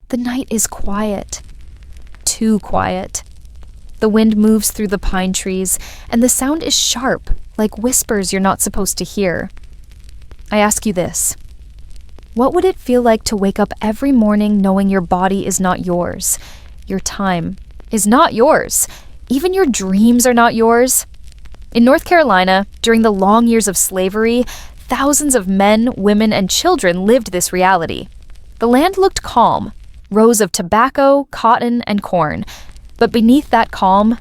The night is quiet. Too quiet. The wind moves through the pine trees, and the sound is sharp, like whispers you're not supposed to hear. I ask you this. What would it feel like to wake up every morning knowing your body is not yours? Your time is not yours. Even your dreams are not yours. In North Carolina, during the long years of slavery, thousands of men, women, and children lived this reality. The land looked calm, rows of tobacco, cotton, and corn. But beneath that calm,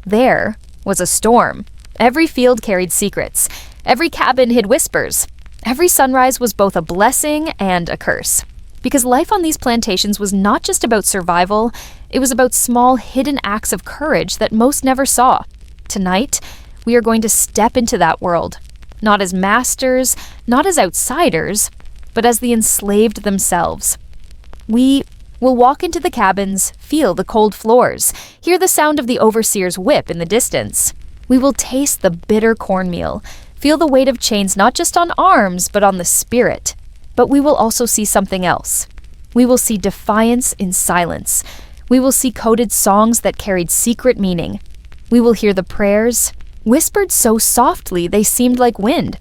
there was a storm. Every field carried secrets. Every cabin hid whispers. Every sunrise was both a blessing and a curse. Because life on these plantations was not just about survival, it was about small, hidden acts of courage that most never saw. Tonight, we are going to step into that world. Not as masters, not as outsiders, but as the enslaved themselves. We will walk into the cabins, feel the cold floors, hear the sound of the overseer's whip in the distance. We will taste the bitter cornmeal, feel the weight of chains not just on arms, but on the spirit. But we will also see something else. We will see defiance in silence. We will see coded songs that carried secret meaning. We will hear the prayers, whispered so softly they seemed like wind.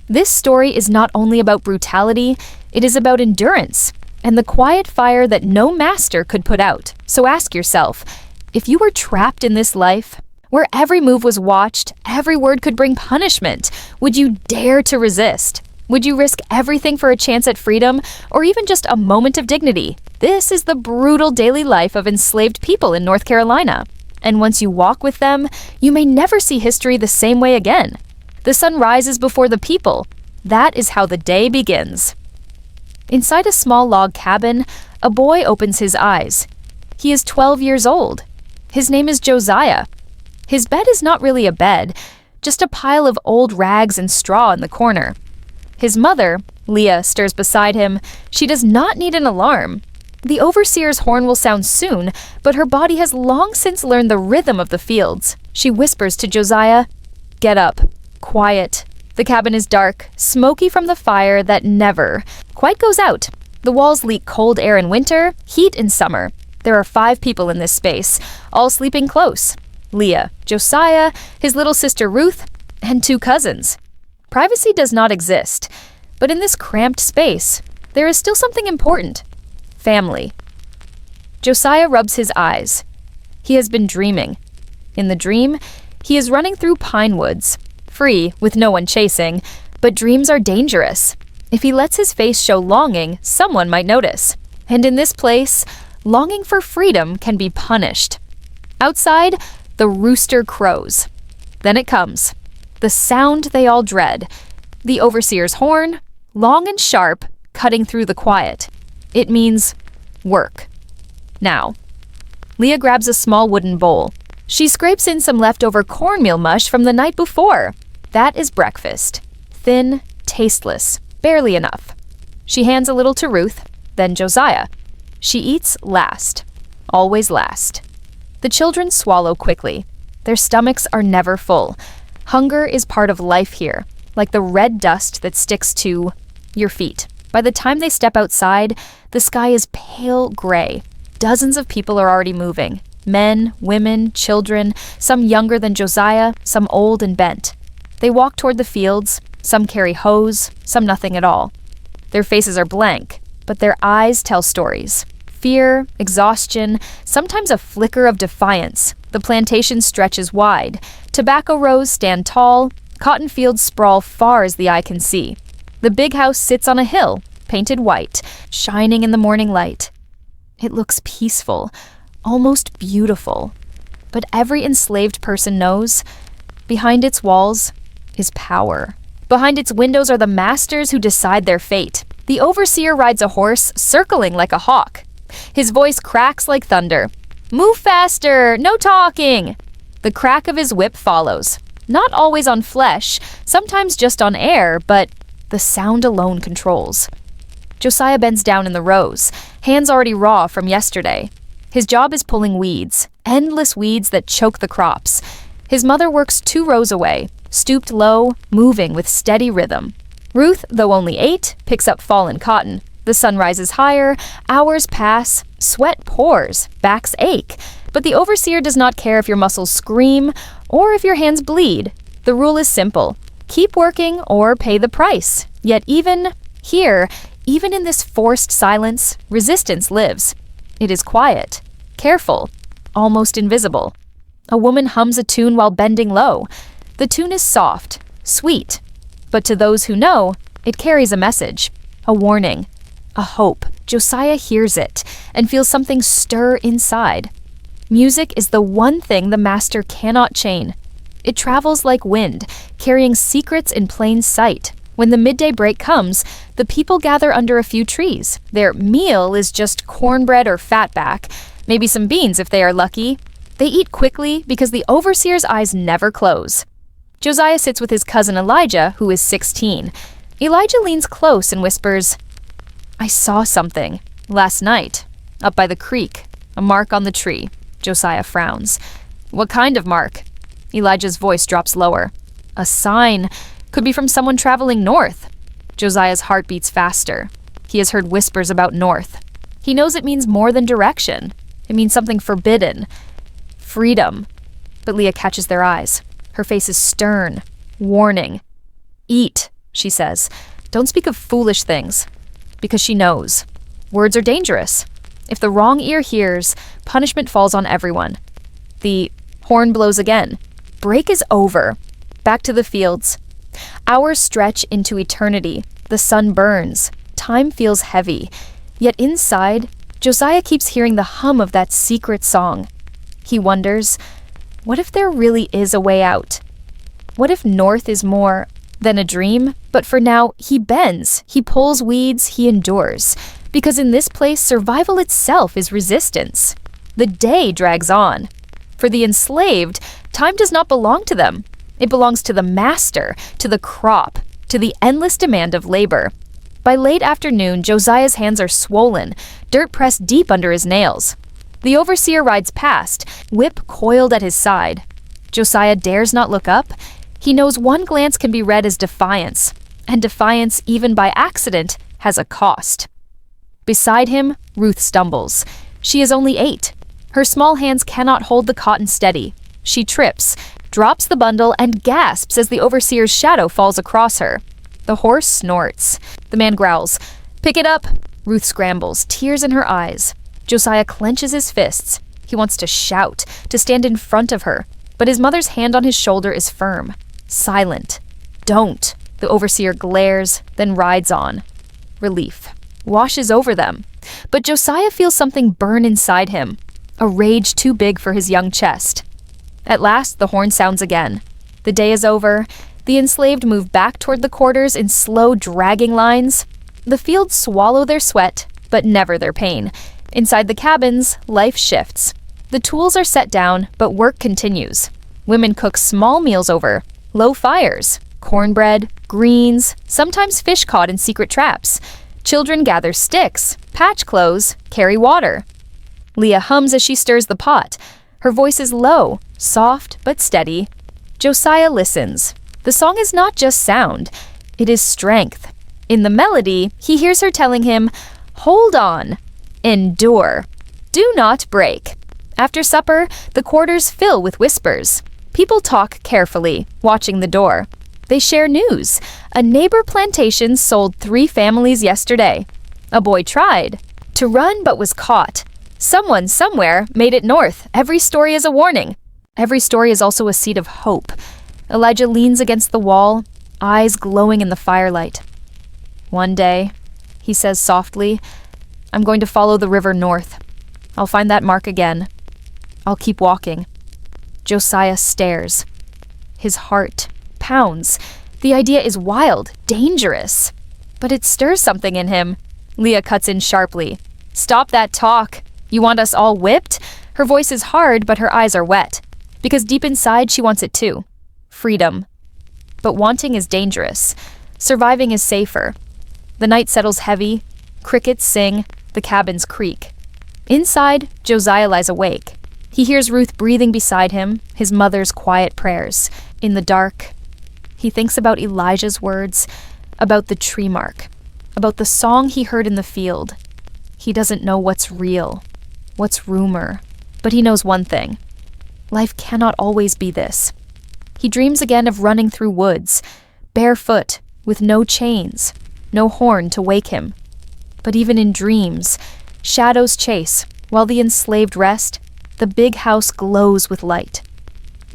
This story is not only about brutality, it is about endurance and the quiet fire that no master could put out. So ask yourself, if you were trapped in this life, where every move was watched, every word could bring punishment, would you dare to resist? Would you risk everything for a chance at freedom, or even just a moment of dignity? This is the brutal daily life of enslaved people in North Carolina. And once you walk with them, you may never see history the same way again. The sun rises before the people. That is how the day begins. Inside a small log cabin, a boy opens his eyes. He is 12 years old. His name is Josiah. His bed is not really a bed, just a pile of old rags and straw in the corner. His mother, Leah, stirs beside him. She does not need an alarm. The overseer's horn will sound soon, but her body has long since learned the rhythm of the fields. She whispers to Josiah, "Get up. Quiet." The cabin is dark, smoky from the fire that never quite goes out. The walls leak cold air in winter, heat in summer. There are 5 people in this space, all sleeping close. Leah, Josiah, his little sister Ruth, and 2 cousins. Privacy does not exist, but in this cramped space, there is still something important. Family. Josiah rubs his eyes. He has been dreaming. In the dream, he is running through pine woods, free with no one chasing, but dreams are dangerous. If he lets his face show longing, someone might notice. And in this place, longing for freedom can be punished. Outside, the rooster crows. Then it comes. The sound they all dread. The overseer's horn, long and sharp, cutting through the quiet. It means work. Now, Leah grabs a small wooden bowl. She scrapes in some leftover cornmeal mush from the night before. That is breakfast. Thin, tasteless, barely enough. She hands a little to Ruth, then Josiah. She eats last. Always last. The children swallow quickly. Their stomachs are never full. Hunger is part of life here, like the red dust that sticks to your feet. By the time they step outside, the sky is pale gray. Dozens of people are already moving. Men, women, children, some younger than Josiah, some old and bent. They walk toward the fields. Some carry hoes, some nothing at all. Their faces are blank, but their eyes tell stories. Fear, exhaustion, sometimes a flicker of defiance. The plantation stretches wide. Tobacco rows stand tall. Cotton fields sprawl far as the eye can see. The big house sits on a hill, painted white, shining in the morning light. It looks peaceful, almost beautiful. But every enslaved person knows, behind its walls is power. Behind its windows are the masters who decide their fate. The overseer rides a horse, circling like a hawk. His voice cracks like thunder. "Move faster! No talking!" The crack of his whip follows. Not always on flesh, sometimes just on air, but the sound alone controls. Josiah bends down in the rows, hands already raw from yesterday. His job is pulling weeds, endless weeds that choke the crops. His mother works 2 rows away, stooped low, moving with steady rhythm. Ruth, though only 8, picks up fallen cotton. The sun rises higher, hours pass, sweat pours, backs ache. But the overseer does not care if your muscles scream or if your hands bleed. The rule is simple. Keep working or pay the price. Yet even here, even in this forced silence, resistance lives. It is quiet, careful, almost invisible. A woman hums a tune while bending low. The tune is soft, sweet, but to those who know, it carries a message, a warning, a hope. Josiah hears it and feels something stir inside. Music is the one thing the master cannot chain. It travels like wind, carrying secrets in plain sight. When the midday break comes, the people gather under a few trees. Their meal is just cornbread or fatback, maybe some beans if they are lucky. They eat quickly because the overseer's eyes never close. Josiah sits with his cousin Elijah, who is 16. Elijah leans close and whispers, "I saw something last night, up by the creek, a mark on the tree." Josiah frowns. "What kind of mark?" Elijah's voice drops lower. "A sign. Could be from someone traveling north." Josiah's heart beats faster. He has heard whispers about north. He knows it means more than direction. It means something forbidden. Freedom. But Leah catches their eyes. Her face is stern, warning. "Eat," she says. "Don't speak of foolish things." Because she knows. Words are dangerous. If the wrong ear hears, punishment falls on everyone. The horn blows again. Break is over. Back to the fields. Hours stretch into eternity. The sun burns. Time feels heavy. Yet inside, Josiah keeps hearing the hum of that secret song. He wonders, what if there really is a way out? What if north is more than a dream? But for now, he bends, he pulls weeds, he endures. Because in this place, survival itself is resistance. The day drags on. For the enslaved, time does not belong to them. It belongs to the master, to the crop, to the endless demand of labor. By late afternoon, Josiah's hands are swollen, dirt pressed deep under his nails. The overseer rides past, whip coiled at his side. Josiah dares not look up. He knows one glance can be read as defiance, and defiance, even by accident, has a cost. Beside him, Ruth stumbles. She is only 8. Her small hands cannot hold the cotton steady. She trips, drops the bundle, and gasps as the overseer's shadow falls across her. The horse snorts. The man growls, "Pick it up!" Ruth scrambles, tears in her eyes. Josiah clenches his fists. He wants to shout, to stand in front of her, but his mother's hand on his shoulder is firm, silent. "Don't!" The overseer glares, then rides on. Relief washes over them. But Josiah feels something burn inside him, a rage too big for his young chest. At last, the horn sounds again. The day is over. The enslaved move back toward the quarters in slow, dragging lines. The fields swallow their sweat, but never their pain. Inside the cabins, life shifts. The tools are set down, but work continues. Women cook small meals over low fires, cornbread, greens, sometimes fish caught in secret traps. Children gather sticks, patch clothes, carry water. Leah hums as she stirs the pot. Her voice is low, soft but steady. Josiah listens. The song is not just sound, it is strength. In the melody, he hears her telling him, "Hold on, endure, do not break." After supper, the quarters fill with whispers. People talk carefully, watching the door. They share news. A neighbor plantation sold 3 families yesterday. A boy tried to run but was caught. Someone somewhere made it north. Every story is a warning. Every story is also a seed of hope. Elijah leans against the wall, eyes glowing in the firelight. "One day," he says softly, "I'm going to follow the river north. I'll find that mark again. I'll keep walking." Josiah stares. His heart pounds. The idea is wild, dangerous. But it stirs something in him. Leah cuts in sharply. "Stop that talk. You want us all whipped?" Her voice is hard, but her eyes are wet. Because deep inside, she wants it too. Freedom. But wanting is dangerous. Surviving is safer. The night settles heavy. Crickets sing. The cabins creak. Inside, Josiah lies awake. He hears Ruth breathing beside him, his mother's quiet prayers. In the dark, he thinks about Elijah's words, about the tree mark. about the song he heard in the field. He doesn't know what's real, what's rumor, but he knows one thing. Life cannot always be this. He dreams again of running through woods, barefoot, with no chains, no horn to wake him. But even in dreams, shadows chase, while the enslaved rest, the big house glows with light.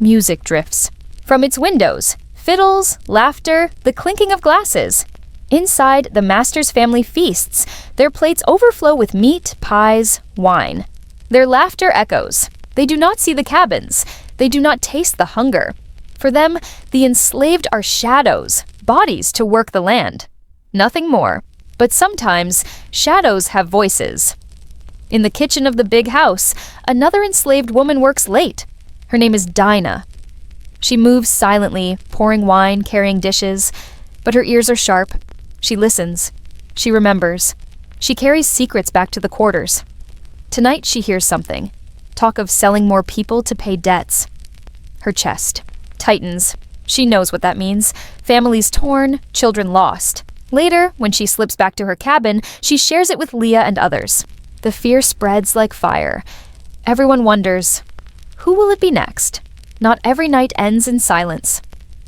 Music drifts. From its windows, fiddles, laughter, the clinking of glasses. Inside, the master's family feasts. Their plates overflow with meat, pies, wine. Their laughter echoes. They do not see the cabins. They do not taste the hunger. For them, the enslaved are shadows, bodies to work the land. Nothing more. But sometimes, shadows have voices. In the kitchen of the big house, another enslaved woman works late. Her name is Dinah. She moves silently, pouring wine, carrying dishes, but her ears are sharp. She listens. She remembers. She carries secrets back to the quarters. Tonight she hears something. Talk of selling more people to pay debts. Her chest tightens. She knows what that means. Families torn, children lost. Later, when she slips back to her cabin, she shares it with Leah and others. The fear spreads like fire. Everyone wonders, who will it be next? Not every night ends in silence.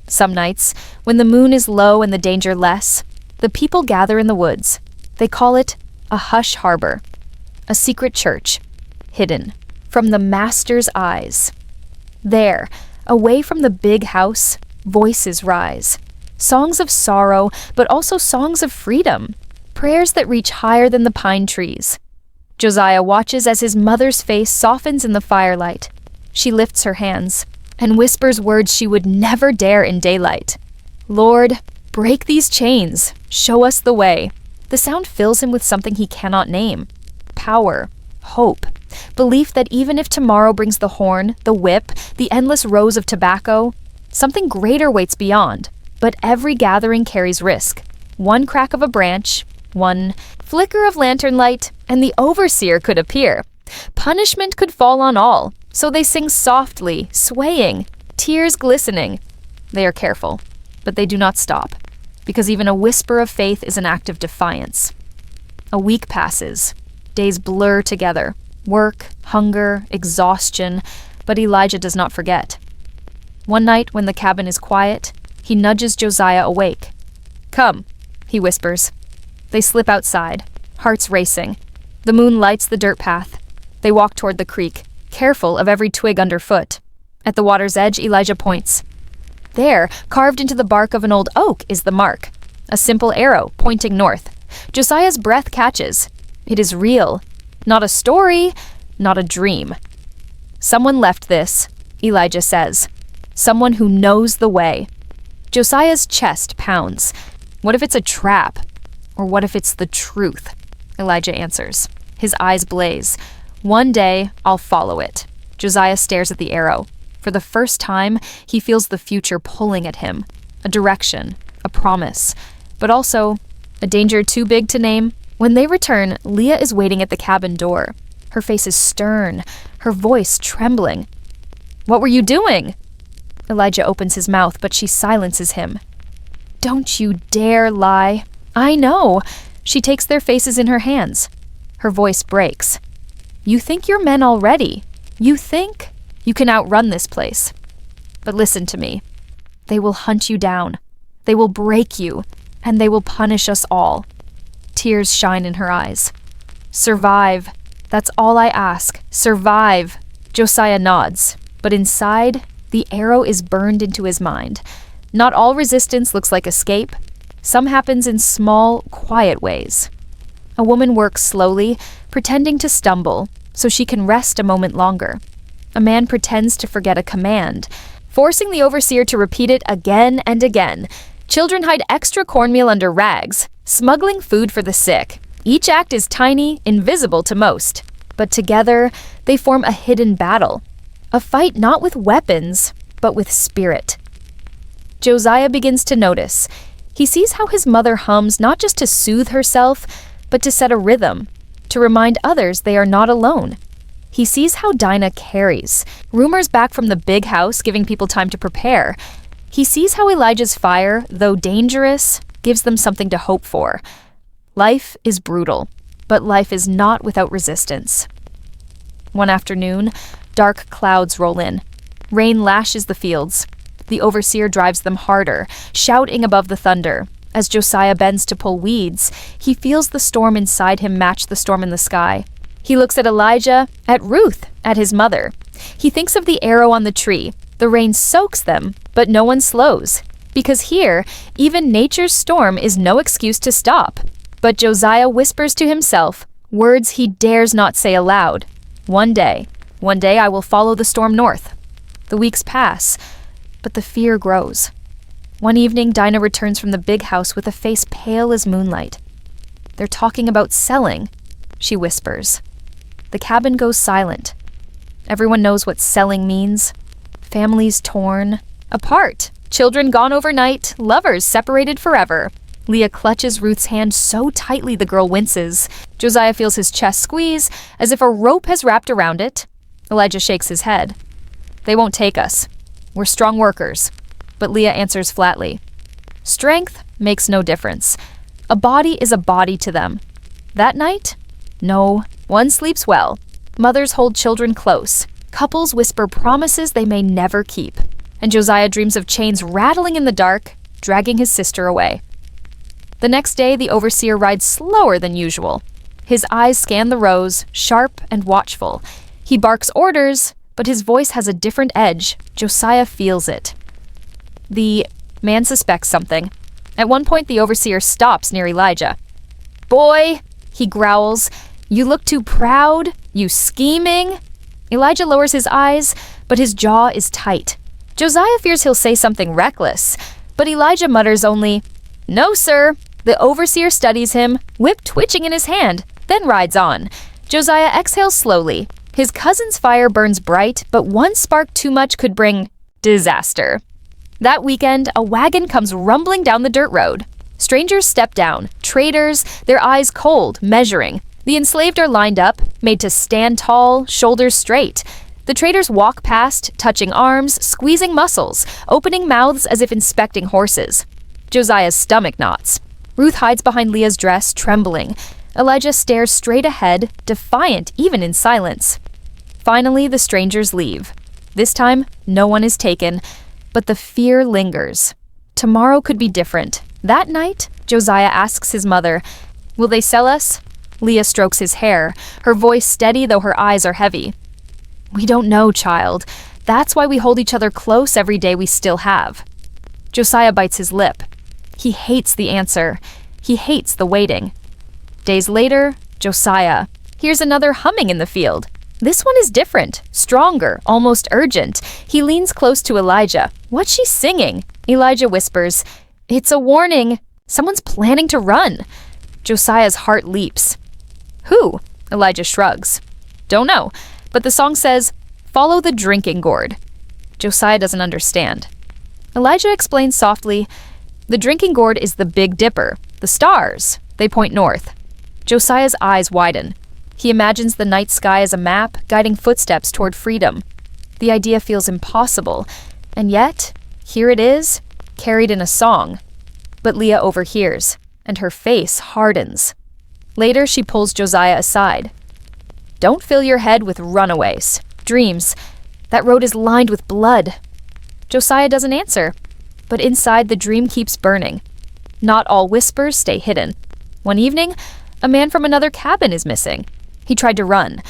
Some nights, when the moon is low and the danger less, the people gather in the woods. They call it a hush harbor, a secret church, hidden from the master's eyes. There, away from the big house, voices rise. Songs of sorrow, but also songs of freedom. Prayers that reach higher than the pine trees. Josiah watches as his mother's face softens in the firelight. She lifts her hands and whispers words she would never dare in daylight. Lord, break these chains. Show us the way. The sound fills him with something he cannot name. Power, hope, belief that even if tomorrow brings the horn, the whip, the endless rows of tobacco, something greater waits beyond. But every gathering carries risk. One crack of a branch, one flicker of lantern light, and the overseer could appear. Punishment could fall on all, so they sing softly, swaying, tears glistening. They are careful, but they do not stop, because even a whisper of faith is an act of defiance. A week passes. Days blur together. Work, hunger, exhaustion, but Elijah does not forget. One night, when the cabin is quiet, he nudges Josiah awake. Come, he whispers. They slip outside, hearts racing. The moon lights the dirt path. They walk toward the creek, careful of every twig underfoot. At the water's edge, Elijah points. There, carved into the bark of an old oak, is the mark. A simple arrow pointing north. Josiah's breath catches. It is real. Not a story, not a dream. Someone left this, Elijah says. Someone who knows the way. Josiah's chest pounds. What if it's a trap? Or what if it's the truth? Elijah answers. His eyes blaze. One day, I'll follow it. Josiah stares at the arrow. For the first time, he feels the future pulling at him. A direction, a promise, but also a danger too big to name. When they return, Leah is waiting at the cabin door. Her face is stern, her voice trembling. What were you doing? Elijah opens his mouth, but she silences him. Don't you dare lie. I know. She takes their faces in her hands. Her voice breaks. You think you're men already. You think you can outrun this place. But listen to me. They will hunt you down. They will break you, and they will punish us all. Tears shine in her eyes. Survive. That's all I ask. Survive. Josiah nods, but inside, the arrow is burned into his mind. Not all resistance looks like escape. Some happens in small, quiet ways. A woman works slowly, pretending to stumble, so she can rest a moment longer. A man pretends to forget a command, forcing the overseer to repeat it again and again. Children hide extra cornmeal under rags, smuggling food for the sick. Each act is tiny, invisible to most, but together they form a hidden battle. A fight not with weapons, but with spirit. Josiah begins to notice. He sees how his mother hums not just to soothe herself, but to set a rhythm, to remind others they are not alone. He sees how Dinah carries, rumors back from the big house giving people time to prepare. He sees how Elijah's fire, though dangerous, gives them something to hope for. Life is brutal, but life is not without resistance. One afternoon, dark clouds roll in. Rain lashes the fields. The overseer drives them harder, shouting above the thunder. As Josiah bends to pull weeds, he feels the storm inside him match the storm in the sky. He looks at Elijah, at Ruth, at his mother. He thinks of the arrow on the tree. The rain soaks them, but no one slows. Because here, even nature's storm is no excuse to stop. But Josiah whispers to himself, words he dares not say aloud. One day I will follow the storm north. The weeks pass, but the fear grows. One evening, Dinah returns from the big house with a face pale as moonlight. They're talking about selling, she whispers. The cabin goes silent. Everyone knows what selling means. Families torn, apart, children gone overnight, lovers separated forever. Leah clutches Ruth's hand so tightly the girl winces. Josiah feels his chest squeeze, as if a rope has wrapped around it. Elijah shakes his head. They won't take us. We're strong workers. But Leah answers flatly. Strength makes no difference. A body is a body to them. That night? No, one sleeps well. Mothers hold children close. Couples whisper promises they may never keep. And Josiah dreams of chains rattling in the dark, dragging his sister away. The next day, the overseer rides slower than usual. His eyes scan the rows, sharp and watchful. He barks orders, but his voice has a different edge. Josiah feels it. The man suspects something. At one point, the overseer stops near Elijah. Boy, he growls, you look too proud, you scheming. Elijah lowers his eyes, but his jaw is tight. Josiah fears he'll say something reckless, but Elijah mutters only, No, sir. The overseer studies him, whip twitching in his hand, then rides on. Josiah exhales slowly. His cousin's fire burns bright, but one spark too much could bring disaster. That weekend, a wagon comes rumbling down the dirt road. Strangers step down, traders, their eyes cold, measuring. The enslaved are lined up, made to stand tall, shoulders straight. The traders walk past, touching arms, squeezing muscles, opening mouths as if inspecting horses. Josiah's stomach knots. Ruth hides behind Leah's dress, trembling. Elijah stares straight ahead, defiant even in silence. Finally, the strangers leave. This time, no one is taken, but the fear lingers. Tomorrow could be different. That night, Josiah asks his mother, Will they sell us? Leah strokes his hair, her voice steady though her eyes are heavy. We don't know, child. That's why we hold each other close every day we still have. Josiah bites his lip. He hates the answer. He hates the waiting. Days later, Josiah. Here's another humming in the field. This one is different, stronger, almost urgent. He leans close to Elijah. What's she singing? Elijah whispers, It's a warning. Someone's planning to run. Josiah's heart leaps. Who? Elijah shrugs. Don't know, but the song says, Follow the drinking gourd. Josiah doesn't understand. Elijah explains softly, The drinking gourd is the Big Dipper. The stars. They point north. Josiah's eyes widen. He imagines the night sky as a map, guiding footsteps toward freedom. The idea feels impossible, and yet, here it is, carried in a song. But Leah overhears, and her face hardens. Later, she pulls Josiah aside. Don't fill your head with runaways, dreams. That road is lined with blood. Josiah doesn't answer, but inside the dream keeps burning. Not all whispers stay hidden. One evening, a man from another cabin is missing. He tried to run.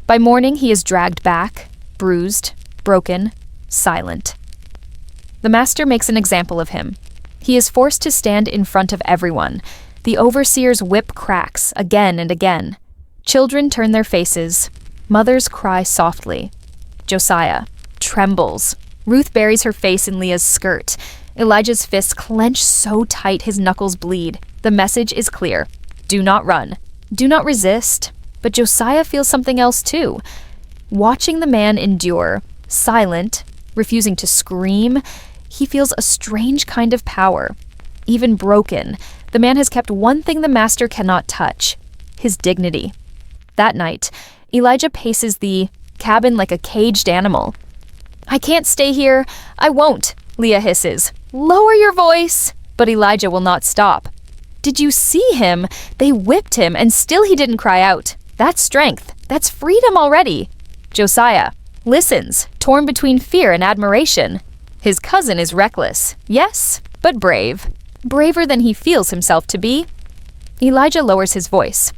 By morning, he is dragged back, bruised, broken, silent. The master makes an example of him. He is forced to stand in front of everyone. The overseer's whip cracks again and again. Children turn their faces. Mothers cry softly. Josiah trembles. Ruth buries her face in Leah's skirt. Elijah's fists clench so tight his knuckles bleed. The message is clear. Do not run. Do not resist. But Josiah feels something else too. Watching the man endure, silent, refusing to scream, he feels a strange kind of power. Even broken, the man has kept one thing the master cannot touch, his dignity. That night, Elijah paces the cabin like a caged animal. I can't stay here. I won't, Leah hisses. Lower your voice. But Elijah will not stop. Did you see him? They whipped him, and still he didn't cry out. That's strength. That's freedom already. Josiah listens, torn between fear and admiration. His cousin is reckless, yes, but brave. Braver than he feels himself to be. Elijah lowers his voice.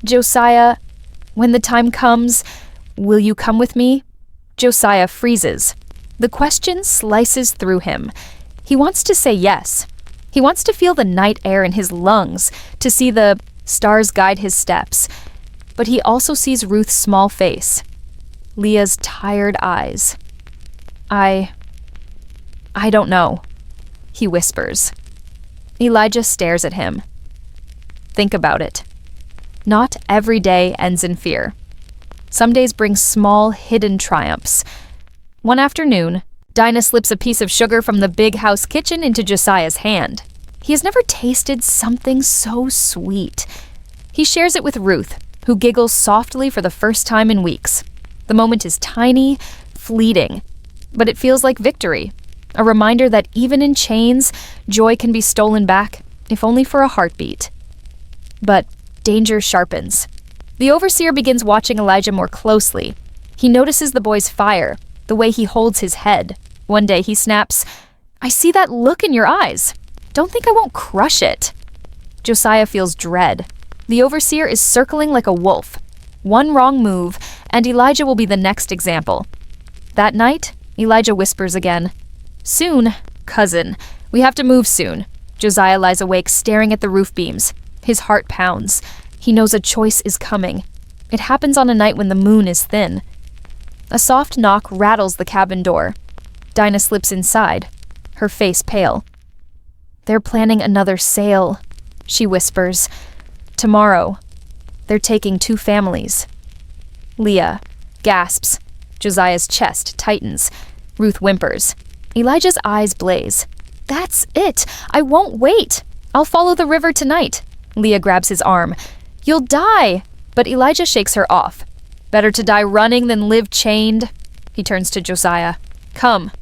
Josiah, when the time comes, will you come with me? Josiah freezes. The question slices through him. He wants to say yes. He wants to feel the night air in his lungs, to see the stars guide his steps. But he also sees Ruth's small face, Leah's tired eyes. I don't know, he whispers. Elijah stares at him. Think about it. Not every day ends in fear. Some days bring small, hidden triumphs. One afternoon, Dinah slips a piece of sugar from the big house kitchen into Josiah's hand. He has never tasted something so sweet. He shares it with Ruth, who giggles softly for the first time in weeks. The moment is tiny, fleeting, but it feels like victory. A reminder that even in chains, joy can be stolen back, if only for a heartbeat. But danger sharpens. The overseer begins watching Elijah more closely. He notices the boy's fire, the way he holds his head. One day he snaps, I see that look in your eyes. Don't think I won't crush it. Josiah feels dread. The overseer is circling like a wolf. One wrong move, and Elijah will be the next example. That night, Elijah whispers again, Soon, cousin. We have to move soon. Josiah lies awake, staring at the roof beams. His heart pounds. He knows a choice is coming. It happens on a night when the moon is thin. A soft knock rattles the cabin door. Dinah slips inside, her face pale. They're planning another sale, she whispers. Tomorrow. They're taking 2 families. Leah gasps. Josiah's chest tightens. Ruth whimpers. Elijah's eyes blaze. That's it. I won't wait. I'll follow the river tonight. Leah grabs his arm. You'll die. But Elijah shakes her off. Better to die running than live chained. He turns to Josiah. Come.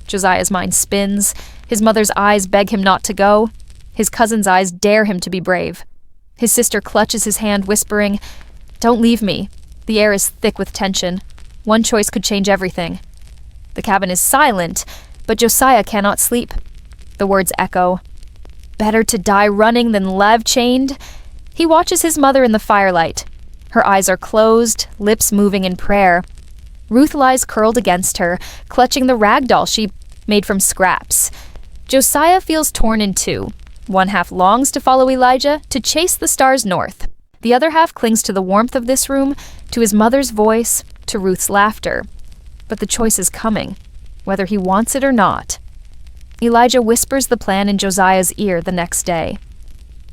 Josiah's mind spins. His mother's eyes beg him not to go. His cousin's eyes dare him to be brave. His sister clutches his hand, whispering, Don't leave me. The air is thick with tension. One choice could change everything. The cabin is silent, but Josiah cannot sleep. The words echo. Better to die running than live chained. He watches his mother in the firelight. Her eyes are closed, lips moving in prayer. Ruth lies curled against her, clutching the rag doll she made from scraps. Josiah feels torn in two. One half longs to follow Elijah, to chase the stars north. The other half clings to the warmth of this room, to his mother's voice, to Ruth's laughter. But the choice is coming, whether he wants it or not. Elijah whispers the plan in Josiah's ear the next day.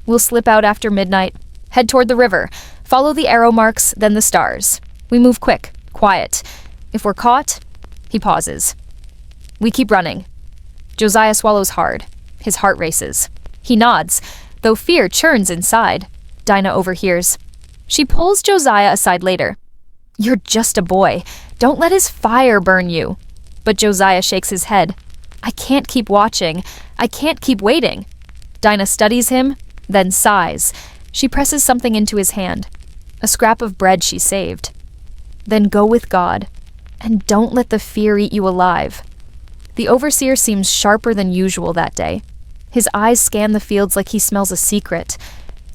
We'll slip out after midnight, head toward the river, follow the arrow marks, then the stars. We move quick, quiet. If we're caught, he pauses. We keep running. Josiah swallows hard. His heart races. He nods, though fear churns inside. Dinah overhears. She pulls Josiah aside later. You're just a boy. Don't let his fire burn you. But Josiah shakes his head. I can't keep watching. I can't keep waiting. Dinah studies him, then sighs. She presses something into his hand. A scrap of bread she saved. Then go with God, and don't let the fear eat you alive. The overseer seems sharper than usual that day. His eyes scan the fields like he smells a secret.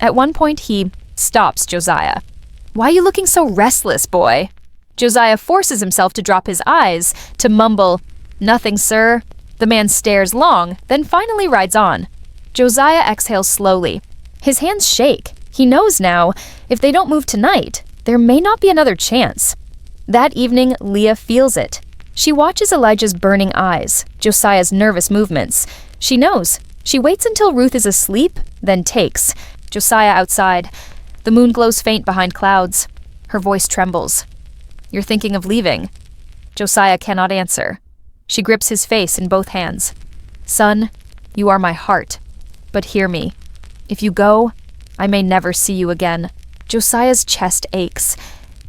At one point, he stops Josiah. Why are you looking so restless, boy? Josiah forces himself to drop his eyes, to mumble, Nothing, sir. The man stares long, then finally rides on. Josiah exhales slowly. His hands shake. He knows now, if they don't move tonight, there may not be another chance. That evening, Leah feels it. She watches Elijah's burning eyes, Josiah's nervous movements. She knows. She waits until Ruth is asleep, then takes. Josiah outside. The moon glows faint behind clouds. Her voice trembles. You're thinking of leaving. Josiah cannot answer. She grips his face in both hands. Son, you are my heart. But hear me. If you go, I may never see you again. Josiah's chest aches.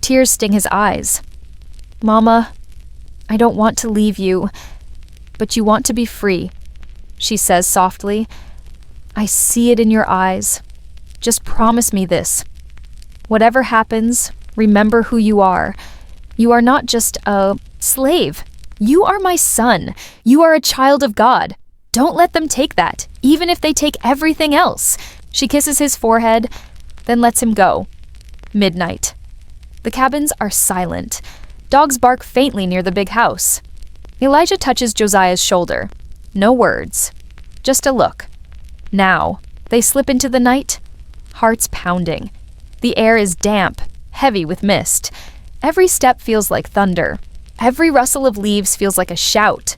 Tears sting his eyes. Mama, I don't want to leave you, but you want to be free, she says softly. I see it in your eyes. Just promise me this. Whatever happens, remember who you are. You are not just a slave. You are my son. You are a child of God. Don't let them take that, even if they take everything else. She kisses his forehead, then lets him go. Midnight. The cabins are silent. Dogs bark faintly near the big house. Elijah touches Josiah's shoulder. No words. Just a look. Now, they slip into the night. Hearts pounding. The air is damp, heavy with mist. Every step feels like thunder. Every rustle of leaves feels like a shout.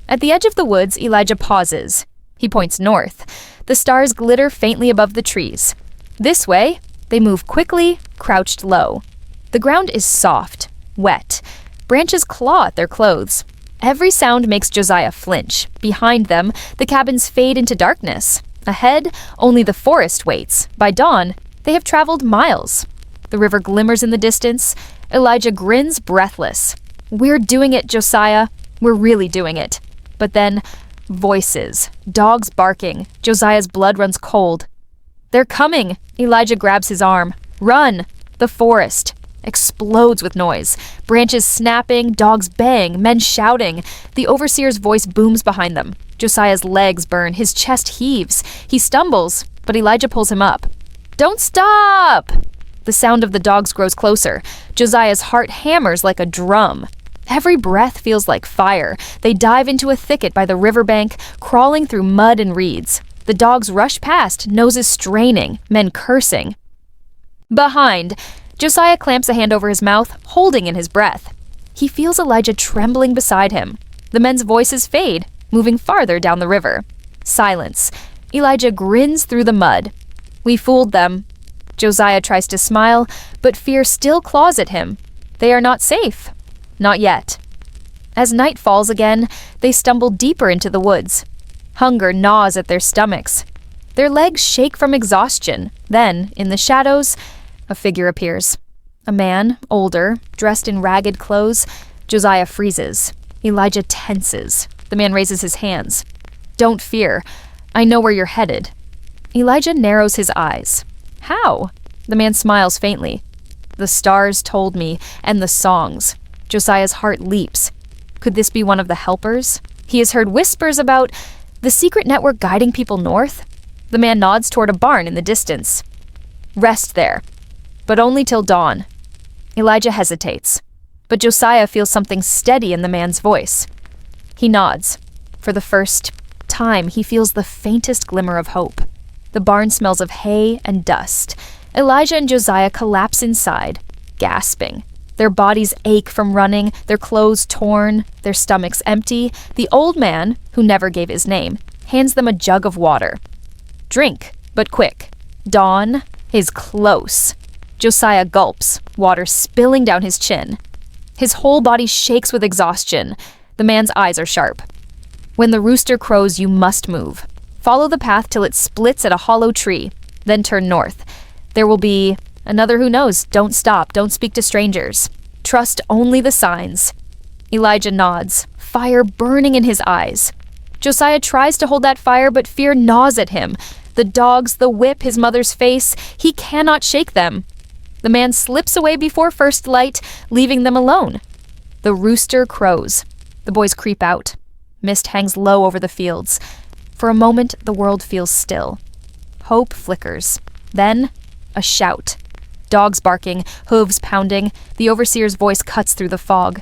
At the edge of the woods, Elijah pauses. He points north. The stars glitter faintly above the trees. This way, they move quickly, crouched low. The ground is soft, wet. Branches claw at their clothes. Every sound makes Josiah flinch. Behind them, the cabins fade into darkness. Ahead, only the forest waits. By dawn, they have traveled miles. The river glimmers in the distance. Elijah grins, breathless. We're doing it, Josiah. We're really doing it. But then, voices, dogs barking. Josiah's blood runs cold. They're coming. Elijah grabs his arm. Run! The forest explodes with noise. Branches snapping, dogs bang, men shouting. The overseer's voice booms behind them. Josiah's legs burn, his chest heaves. He stumbles, but Elijah pulls him up. Don't stop! The sound of the dogs grows closer. Josiah's heart hammers like a drum. Every breath feels like fire. They dive into a thicket by the riverbank, crawling through mud and reeds. The dogs rush past, noses straining, men cursing. Behind, Josiah clamps a hand over his mouth, holding in his breath. He feels Elijah trembling beside him. The men's voices fade, moving farther down the river. Silence. Elijah grins through the mud. We fooled them. Josiah tries to smile, but fear still claws at him. They are not safe. Not yet. As night falls again, they stumble deeper into the woods. Hunger gnaws at their stomachs. Their legs shake from exhaustion. Then, in the shadows, a figure appears. A man, older, dressed in ragged clothes. Josiah freezes. Elijah tenses. The man raises his hands. Don't fear. I know where you're headed. Elijah narrows his eyes. How? The man smiles faintly. The stars told me, and the songs. Josiah's heart leaps. Could this be one of the helpers? He has heard whispers about the secret network guiding people north. The man nods toward a barn in the distance. Rest there, but only till dawn. Elijah hesitates, but Josiah feels something steady in the man's voice. He nods. For the first time, he feels the faintest glimmer of hope. The barn smells of hay and dust. Elijah and Josiah collapse inside, gasping. Their bodies ache from running, their clothes torn, their stomachs empty. The old man, who never gave his name, hands them a jug of water. Drink, but quick. Dawn is close. Josiah gulps, water spilling down his chin. His whole body shakes with exhaustion. The man's eyes are sharp. When the rooster crows, you must move. Follow the path till it splits at a hollow tree, then turn north. There will be another who knows. Don't stop. Don't speak to strangers. Trust only the signs. Elijah nods, fire burning in his eyes. Josiah tries to hold that fire, but fear gnaws at him. The dogs, the whip, his mother's face, he cannot shake them. The man slips away before first light, leaving them alone. The rooster crows. The boys creep out. Mist hangs low over the fields. For a moment, the world feels still. Hope flickers. Then, a shout. Dogs barking, hooves pounding. The overseer's voice cuts through the fog.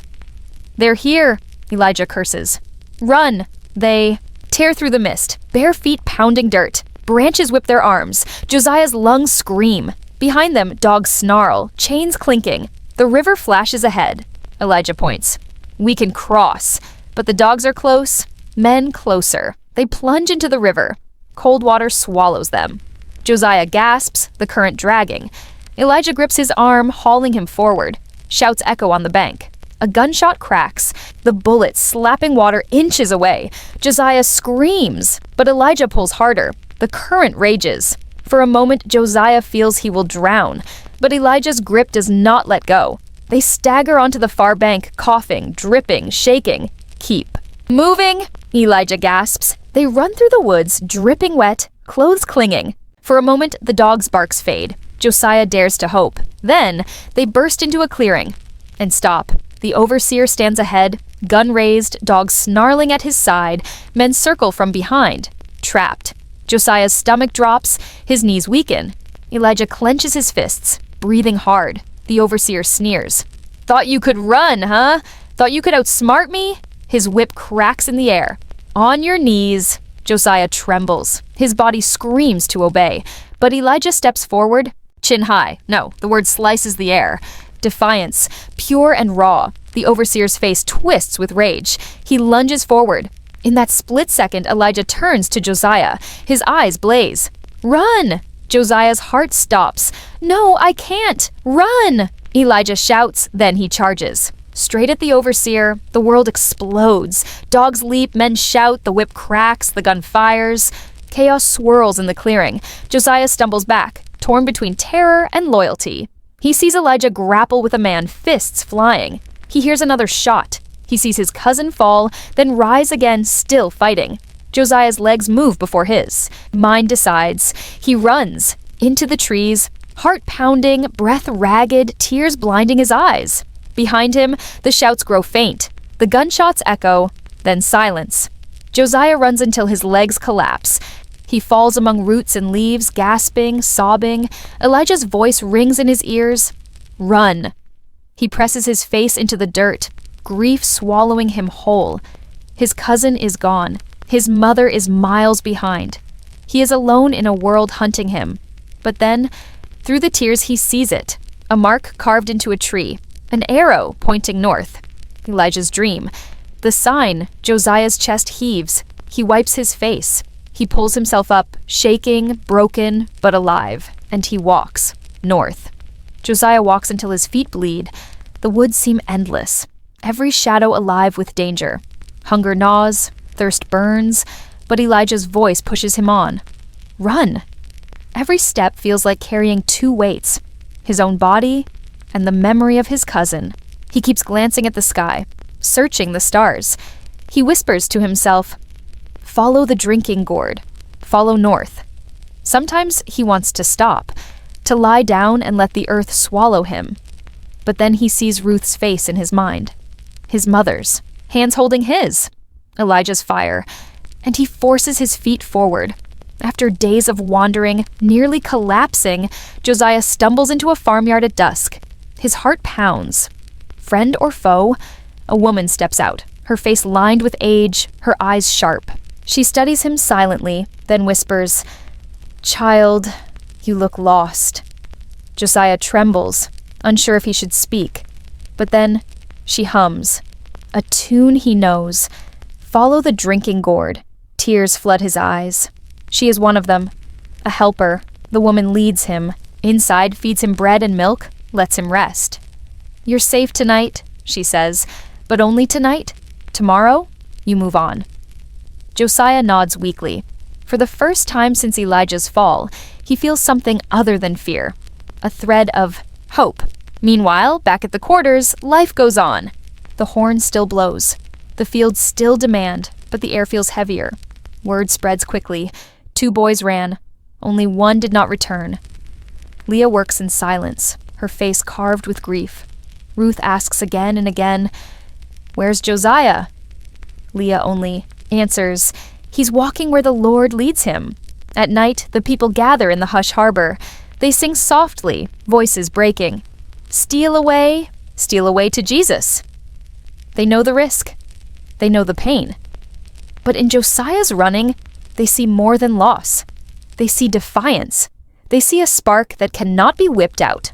They're here, Elijah curses. Run! They tear through the mist, bare feet pounding dirt. Branches whip their arms. Josiah's lungs scream. Behind them, dogs snarl, chains clinking. The river flashes ahead. Elijah points. We can cross. But the dogs are close, men closer. They plunge into the river. Cold water swallows them. Josiah gasps, the current dragging. Elijah grips his arm, hauling him forward. Shouts echo on the bank. A gunshot cracks, the bullet slapping water inches away. Josiah screams, but Elijah pulls harder. The current rages. For a moment, Josiah feels he will drown, but Elijah's grip does not let go. They stagger onto the far bank, coughing, dripping, shaking. Keep moving, Elijah gasps. They run through the woods, dripping wet, clothes clinging. For a moment, the dog's barks fade. Josiah dares to hope. Then, they burst into a clearing and stop. The overseer stands ahead, gun raised, dog snarling at his side. Men circle from behind, trapped. Josiah's stomach drops, his knees weaken. Elijah clenches his fists, breathing hard. The overseer sneers. "Thought you could run, huh? Thought you could outsmart me?" His whip cracks in the air. "On your knees." Josiah trembles. His body screams to obey. But Elijah steps forward, chin high. No, the word slices the air. Defiance, pure and raw. The overseer's face twists with rage. He lunges forward. In that split second, Elijah turns to Josiah. His eyes blaze. "Run!" Josiah's heart stops. "No, I can't! Run!" Elijah shouts, then he charges. Straight at the overseer, the world explodes. Dogs leap, men shout, the whip cracks, the gun fires. Chaos swirls in the clearing. Josiah stumbles back, torn between terror and loyalty. He sees Elijah grapple with a man, fists flying. He hears another shot. He sees his cousin fall, then rise again, still fighting. Josiah's legs move before his. Mind decides. He runs into the trees, heart pounding, breath ragged, tears blinding his eyes. Behind him, the shouts grow faint. The gunshots echo, then silence. Josiah runs until his legs collapse. He falls among roots and leaves, gasping, sobbing. Elijah's voice rings in his ears. "Run." He presses his face into the dirt, grief swallowing him whole. His cousin is gone. His mother is miles behind. He is alone in a world hunting him. But then, through the tears, he sees it. A mark carved into a tree. An arrow pointing north. Elijah's dream. The sign, Josiah's chest heaves. He wipes his face. He pulls himself up, shaking, broken, but alive. And he walks north. Josiah walks until his feet bleed. The woods seem endless. Every shadow alive with danger. Hunger gnaws, thirst burns, but Elijah's voice pushes him on. Run! Every step feels like carrying two weights. His own body and the memory of his cousin. He keeps glancing at the sky, searching the stars. He whispers to himself, "Follow the drinking gourd. Follow north." Sometimes he wants to stop, to lie down and let the earth swallow him. But then he sees Ruth's face in his mind. His mother's, hands holding his. Elijah's fire. And he forces his feet forward. After days of wandering, nearly collapsing, Josiah stumbles into a farmyard at dusk. His heart pounds. Friend or foe? A woman steps out, her face lined with age, her eyes sharp. She studies him silently, then whispers, "Child, you look lost." Josiah trembles, unsure if he should speak. But then she hums, a tune he knows. Follow the drinking gourd. Tears flood his eyes. She is one of them. A helper. The woman leads him. Inside, feeds him bread and milk, lets him rest. "You're safe tonight," she says, "but only tonight. Tomorrow, you move on." Josiah nods weakly. For the first time since Elijah's fall, he feels something other than fear. A thread of hope. Meanwhile, back at the quarters, life goes on. The horn still blows. The fields still demand, but the air feels heavier. Word spreads quickly. 2 boys ran. Only one did not return. Leah works in silence, her face carved with grief. Ruth asks again and again, "Where's Josiah?" Leah only answers, "He's walking where the Lord leads him." At night, the people gather in the hush harbor. They sing softly, voices breaking. Steal away to Jesus." They know the risk. They know the pain. But in Josiah's running, they see more than loss. They see defiance. They see a spark that cannot be whipped out.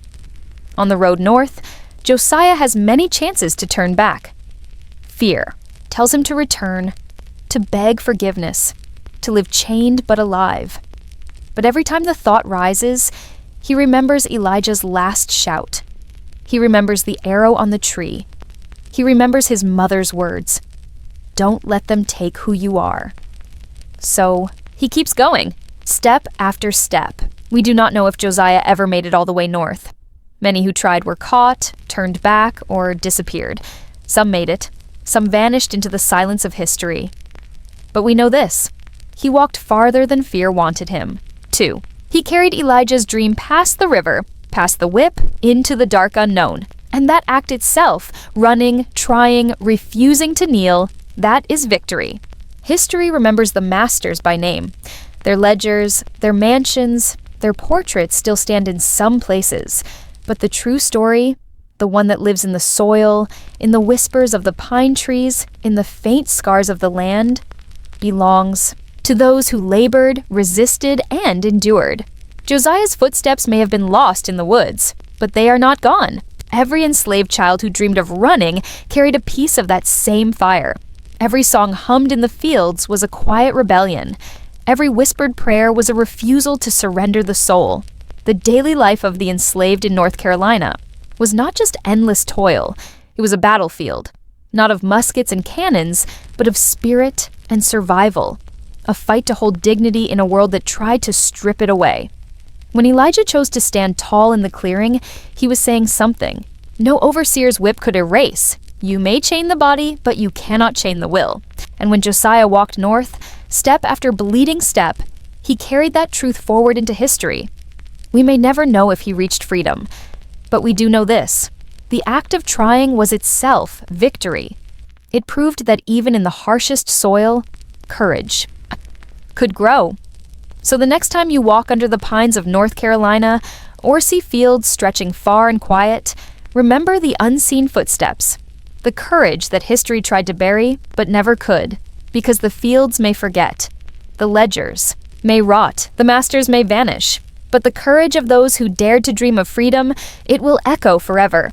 On the road north, Josiah has many chances to turn back. Fear tells him to return, to beg forgiveness, to live chained but alive. But every time the thought rises, he remembers Elijah's last shout. He remembers the arrow on the tree. He remembers his mother's words. "Don't let them take who you are." So he keeps going, step after step. We do not know if Josiah ever made it all the way north. Many who tried were caught, turned back, or disappeared. Some made it. Some vanished into the silence of history. But we know this. He walked farther than fear wanted him, to He carried Elijah's dream past the river, past the whip, into the dark unknown. And that act itself, running, trying, refusing to kneel, that is victory. History remembers the masters by name. Their ledgers, their mansions, their portraits still stand in some places. But the true story, the one that lives in the soil, in the whispers of the pine trees, in the faint scars of the land, belongs to those who labored, resisted, and endured. Josiah's footsteps may have been lost in the woods, but they are not gone. Every enslaved child who dreamed of running carried a piece of that same fire. Every song hummed in the fields was a quiet rebellion. Every whispered prayer was a refusal to surrender the soul. The daily life of the enslaved in North Carolina was not just endless toil, it was a battlefield. Not of muskets and cannons, but of spirit and survival. A fight to hold dignity in a world that tried to strip it away. When Elijah chose to stand tall in the clearing, he was saying something no overseer's whip could erase. You may chain the body, but you cannot chain the will. And when Josiah walked north, step after bleeding step, he carried that truth forward into history. We may never know if he reached freedom, but we do know this. The act of trying was itself victory. It proved that even in the harshest soil, courage could grow. So the next time you walk under the pines of North Carolina or see fields stretching far and quiet, remember the unseen footsteps, the courage that history tried to bury but never could, because the fields may forget, the ledgers may rot, the masters may vanish, but the courage of those who dared to dream of freedom, it will echo forever.